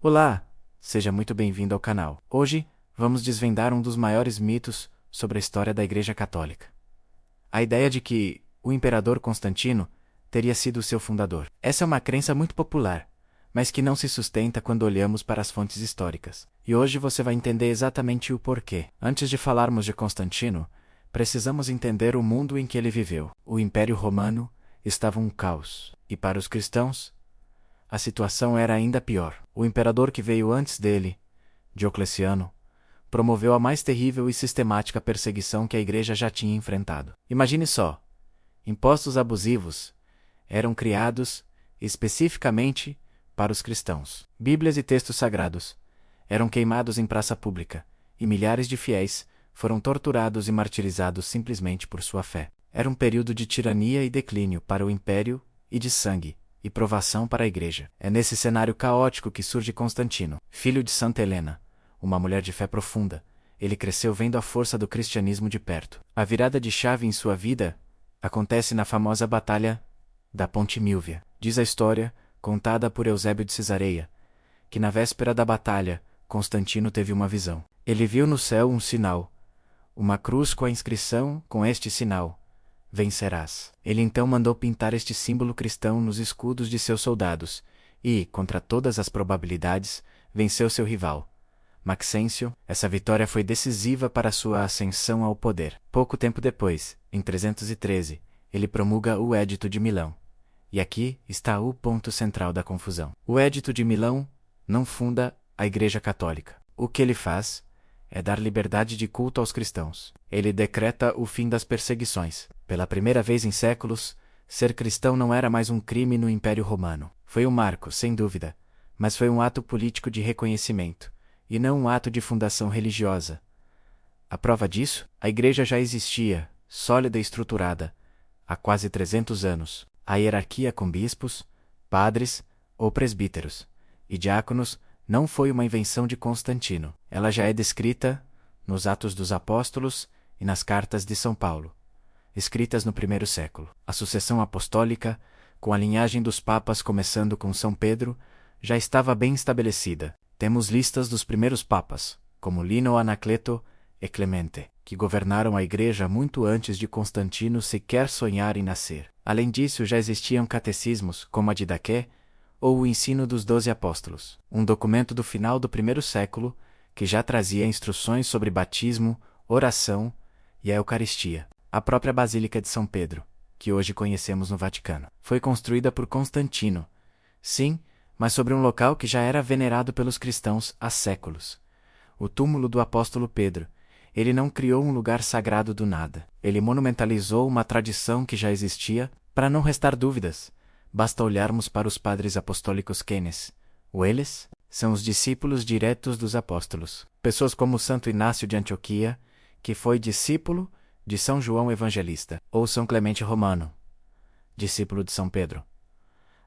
Olá, seja muito bem-vindo ao canal. Hoje, vamos desvendar um dos maiores mitos sobre a história da Igreja Católica. A ideia de que o imperador Constantino teria sido seu fundador. Essa é uma crença muito popular, mas que não se sustenta quando olhamos para as fontes históricas. E hoje você vai entender exatamente o porquê. Antes de falarmos de Constantino, precisamos entender o mundo em que ele viveu. O Império Romano estava um caos, e para os cristãos, a situação era ainda pior. O imperador que veio antes dele, Diocleciano, promoveu a mais terrível e sistemática perseguição que a Igreja já tinha enfrentado. Imagine só: impostos abusivos eram criados especificamente para os cristãos. Bíblias e textos sagrados eram queimados em praça pública, e milhares de fiéis foram torturados e martirizados simplesmente por sua fé. Era um período de tirania e declínio para o império e de sangue e provação para a Igreja. É nesse cenário caótico que surge Constantino, filho de Santa Helena, uma mulher de fé profunda. Ele cresceu vendo a força do cristianismo de perto. A virada de chave em sua vida acontece na famosa Batalha da Ponte Milvia. Diz a história, contada por Eusébio de Cesareia, que na véspera da batalha, Constantino teve uma visão. Ele viu no céu um sinal, uma cruz com a inscrição: com este sinal vencerás. Ele então mandou pintar este símbolo cristão nos escudos de seus soldados, e, contra todas as probabilidades, venceu seu rival, Maxêncio. Essa vitória foi decisiva para sua ascensão ao poder. Pouco tempo depois, em 313, ele promulga o Édito de Milão. E aqui está o ponto central da confusão. O Édito de Milão não funda a Igreja Católica. O que ele faz é dar liberdade de culto aos cristãos. Ele decreta o fim das perseguições. Pela primeira vez em séculos, ser cristão não era mais um crime no Império Romano. Foi um marco, sem dúvida, mas foi um ato político de reconhecimento, e não um ato de fundação religiosa. A prova disso, a Igreja já existia, sólida e estruturada, há quase 300 anos. A hierarquia com bispos, padres ou presbíteros e diáconos não foi uma invenção de Constantino. Ela já é descrita nos Atos dos Apóstolos e nas Cartas de São Paulo, escritas no primeiro século. A sucessão apostólica, com a linhagem dos papas começando com São Pedro, já estava bem estabelecida. Temos listas dos primeiros papas, como Lino, Anacleto e Clemente, que governaram a Igreja muito antes de Constantino sequer sonhar em nascer. Além disso, já existiam catecismos, como a Didaqué, ou o Ensino dos 12 Apóstolos, um documento do final do primeiro século que já trazia instruções sobre batismo, oração e a Eucaristia. A própria Basílica de São Pedro, que hoje conhecemos no Vaticano, foi construída por Constantino. Sim, mas sobre um local que já era venerado pelos cristãos há séculos. O túmulo do apóstolo Pedro. Ele não criou um lugar sagrado do nada. Ele monumentalizou uma tradição que já existia. Para não restar dúvidas, basta olharmos para os padres apostólicos quenes, eles são os discípulos diretos dos apóstolos. Pessoas como Santo Inácio de Antioquia, que foi discípulo de São João Evangelista, ou São Clemente Romano, discípulo de São Pedro.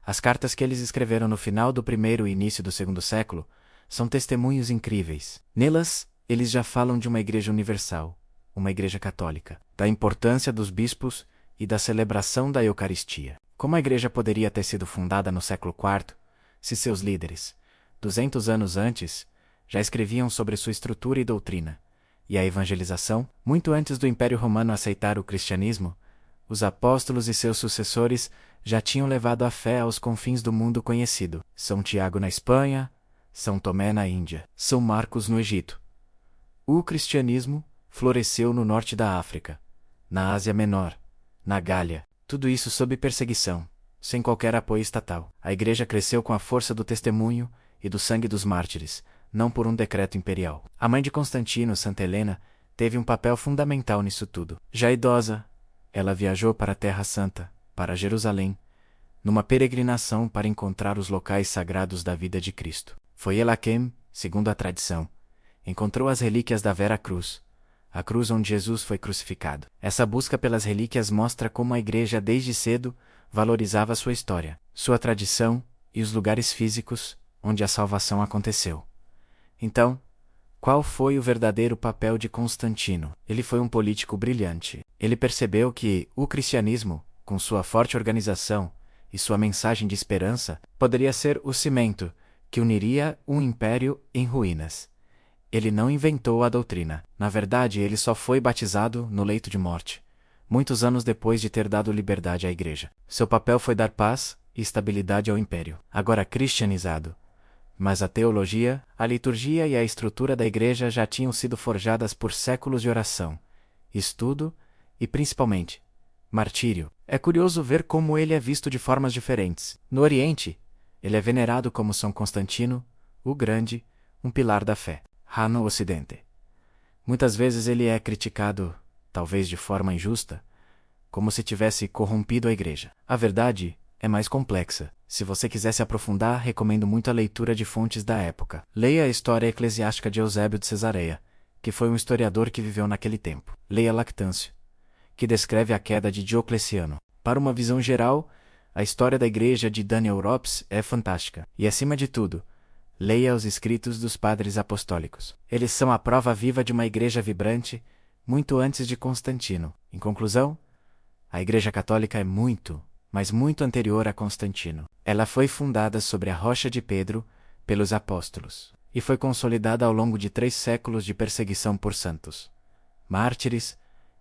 As cartas que eles escreveram no final do primeiro e início do segundo século são testemunhos incríveis. Nelas, eles já falam de uma igreja universal, uma igreja católica, da importância dos bispos e da celebração da Eucaristia. Como a igreja poderia ter sido fundada no século IV, se seus líderes, 200 anos antes, já escreviam sobre sua estrutura e doutrina, e a evangelização? Muito antes do Império Romano aceitar o cristianismo, os apóstolos e seus sucessores já tinham levado a fé aos confins do mundo conhecido. São Tiago na Espanha, São Tomé na Índia, São Marcos no Egito. O cristianismo floresceu no norte da África, na Ásia Menor, na Gália, tudo isso sob perseguição, sem qualquer apoio estatal. A Igreja cresceu com a força do testemunho e do sangue dos mártires, não por um decreto imperial. A mãe de Constantino, Santa Helena, teve um papel fundamental nisso tudo. Já idosa, ela viajou para a Terra Santa, para Jerusalém, numa peregrinação para encontrar os locais sagrados da vida de Cristo. Foi ela quem, segundo a tradição, encontrou as relíquias da Vera Cruz, a cruz onde Jesus foi crucificado. Essa busca pelas relíquias mostra como a Igreja desde cedo valorizava sua história, sua tradição e os lugares físicos onde a salvação aconteceu. Então, qual foi o verdadeiro papel de Constantino? Ele foi um político brilhante. Ele percebeu que o cristianismo, com sua forte organização e sua mensagem de esperança, poderia ser o cimento que uniria um império em ruínas. Ele não inventou a doutrina. Na verdade, ele só foi batizado no leito de morte, muitos anos depois de ter dado liberdade à igreja. Seu papel foi dar paz e estabilidade ao império, agora cristianizado. Mas a teologia, a liturgia e a estrutura da igreja já tinham sido forjadas por séculos de oração, estudo e, principalmente, martírio. É curioso ver como ele é visto de formas diferentes. No Oriente, ele é venerado como São Constantino, o Grande, um pilar da fé. No Ocidente, muitas vezes ele é criticado, talvez de forma injusta, como se tivesse corrompido a igreja. A verdade é mais complexa. Se você quiser se aprofundar, recomendo muito a leitura de fontes da época. Leia a História Eclesiástica de Eusébio de Cesareia, que foi um historiador que viveu naquele tempo. Leia Lactâncio, que descreve a queda de Diocleciano. Para uma visão geral, a história da igreja de Daniel Rops é fantástica. E, acima de tudo, leia os escritos dos padres apostólicos. Eles são a prova viva de uma igreja vibrante, muito antes de Constantino. Em conclusão, a Igreja Católica é muito, mas muito anterior a Constantino. Ela foi fundada sobre a rocha de Pedro, pelos apóstolos, e foi consolidada ao longo de 3 séculos de perseguição por santos, mártires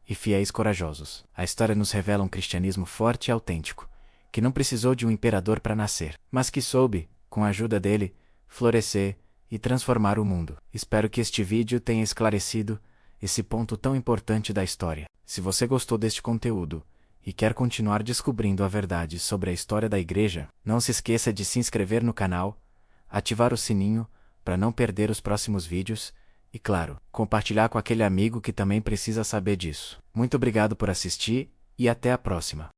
e fiéis corajosos. A história nos revela um cristianismo forte e autêntico, que não precisou de um imperador para nascer, mas que soube, com a ajuda dele, florescer e transformar o mundo. Espero que este vídeo tenha esclarecido esse ponto tão importante da história. Se você gostou deste conteúdo e quer continuar descobrindo a verdade sobre a história da igreja, não se esqueça de se inscrever no canal, ativar o sininho para não perder os próximos vídeos e, claro, compartilhar com aquele amigo que também precisa saber disso. Muito obrigado por assistir e até a próxima.